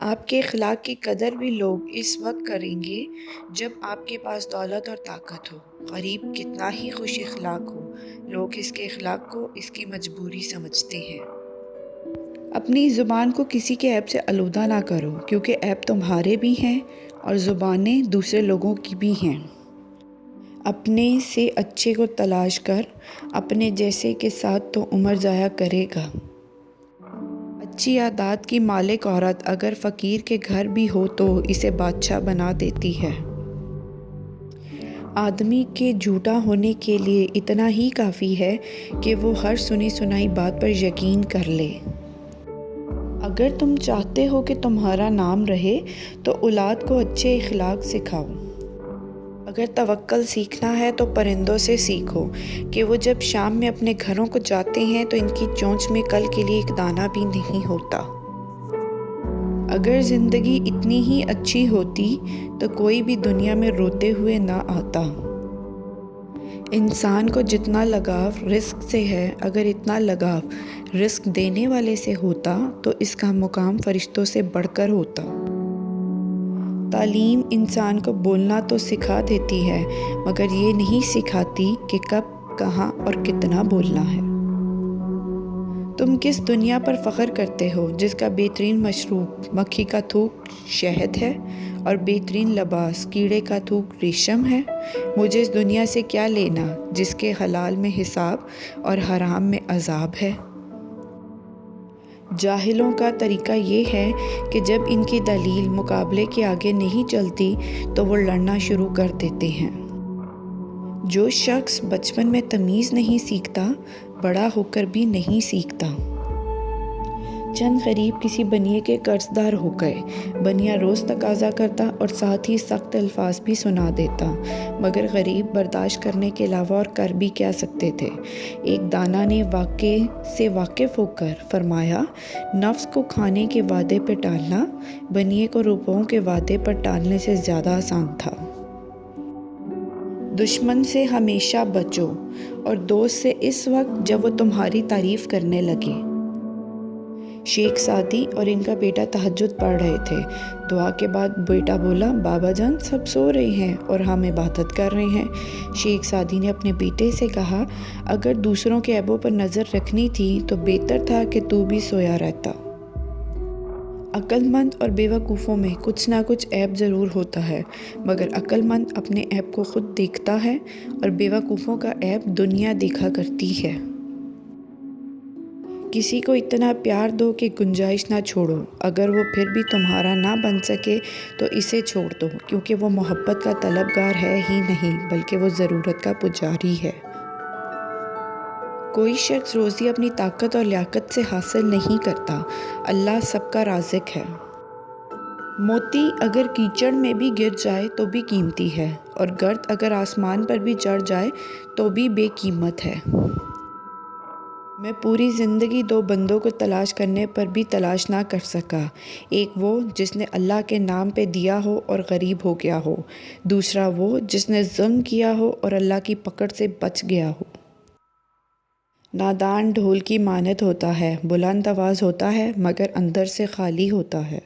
آپ کے اخلاق کی قدر بھی لوگ اس وقت کریں گے جب آپ کے پاس دولت اور طاقت ہو۔ غریب کتنا ہی خوش اخلاق ہو، لوگ اس کے اخلاق کو اس کی مجبوری سمجھتے ہیں۔ اپنی زبان کو کسی کے عیب سے آلودہ نہ کرو، کیونکہ عیب تمہارے بھی ہیں اور زبانیں دوسرے لوگوں کی بھی ہیں۔ اپنے سے اچھے کو تلاش کر، اپنے جیسے کے ساتھ تو عمر ضائع کرے گا۔ اچھی عادات کی مالک عورت اگر فقیر کے گھر بھی ہو تو اسے بادشاہ بنا دیتی ہے۔ آدمی کے جھوٹا ہونے کے لیے اتنا ہی کافی ہے کہ وہ ہر سنی سنائی بات پر یقین کر لے۔ اگر تم چاہتے ہو کہ تمہارا نام رہے تو اولاد کو اچھے اخلاق سکھاؤ۔ اگر توکل سیکھنا ہے تو پرندوں سے سیکھو کہ وہ جب شام میں اپنے گھروں کو جاتے ہیں تو ان کی چونچ میں کل کے لیے ایک دانہ بھی نہیں ہوتا۔ اگر زندگی اتنی ہی اچھی ہوتی تو کوئی بھی دنیا میں روتے ہوئے نہ آتا۔ انسان کو جتنا لگاؤ رزق سے ہے، اگر اتنا لگاؤ رزق دینے والے سے ہوتا تو اس کا مقام فرشتوں سے بڑھ کر ہوتا۔ تعلیم انسان کو بولنا تو سکھا دیتی ہے، مگر یہ نہیں سکھاتی کہ کب، کہاں اور کتنا بولنا ہے۔ تم کس دنیا پر فخر کرتے ہو جس کا بہترین مشروب مکھی کا تھوک شہد ہے اور بہترین لباس کیڑے کا تھوک ریشم ہے؟ مجھے اس دنیا سے کیا لینا جس کے حلال میں حساب اور حرام میں عذاب ہے؟ جاہلوں کا طریقہ یہ ہے کہ جب ان کی دلیل مقابلے کے آگے نہیں چلتی تو وہ لڑنا شروع کر دیتے ہیں۔ جو شخص بچپن میں تمیز نہیں سیکھتا، بڑا ہو کر بھی نہیں سیکھتا۔ چند غریب کسی بنیے کے قرض دار ہو گئے۔ بنیا روز تقاضا کرتا اور ساتھ ہی سخت الفاظ بھی سنا دیتا، مگر غریب برداشت کرنے کے علاوہ اور کر بھی کیا سکتے تھے۔ ایک دانا نے واقعے سے واقف ہو کر فرمایا، نفس کو کھانے کے وعدے پہ ٹالنا بنیے کو روپوں کے وعدے پر ٹالنے سے زیادہ آسان تھا۔ دشمن سے ہمیشہ بچو اور دوست سے اس وقت جب وہ تمہاری تعریف کرنے لگے۔ شیخ سعدی اور ان کا بیٹا تہجد پڑھ رہے تھے۔ دعا کے بعد بیٹا بولا، بابا جان سب سو رہے ہیں اور ہم عبادت کر رہے ہیں۔ شیخ سعدی نے اپنے بیٹے سے کہا، اگر دوسروں کے عیبوں پر نظر رکھنی تھی تو بہتر تھا کہ تو بھی سویا رہتا۔ عقل مند اور بے وقوفوں میں کچھ نہ کچھ عیب ضرور ہوتا ہے، مگر عقل مند اپنے عیب کو خود دیکھتا ہے اور بے وقوفوں کا عیب دنیا دیکھا کرتی ہے۔ کسی کو اتنا پیار دو کہ گنجائش نہ چھوڑو، اگر وہ پھر بھی تمہارا نہ بن سکے تو اسے چھوڑ دو، کیونکہ وہ محبت کا طلبگار ہے ہی نہیں بلکہ وہ ضرورت کا پجاری ہے۔ کوئی شخص روزی اپنی طاقت اور لیاقت سے حاصل نہیں کرتا، اللہ سب کا رازق ہے۔ موتی اگر کیچڑ میں بھی گر جائے تو بھی قیمتی ہے، اور گرد اگر آسمان پر بھی چڑھ جائے تو بھی بے قیمت ہے۔ میں پوری زندگی دو بندوں کو تلاش کرنے پر بھی تلاش نہ کر سکا، ایک وہ جس نے اللہ کے نام پہ دیا ہو اور غریب ہو گیا ہو، دوسرا وہ جس نے ظلم کیا ہو اور اللہ کی پکڑ سے بچ گیا ہو۔ نادان ڈھول کی مانند ہوتا ہے، بلند آواز ہوتا ہے مگر اندر سے خالی ہوتا ہے۔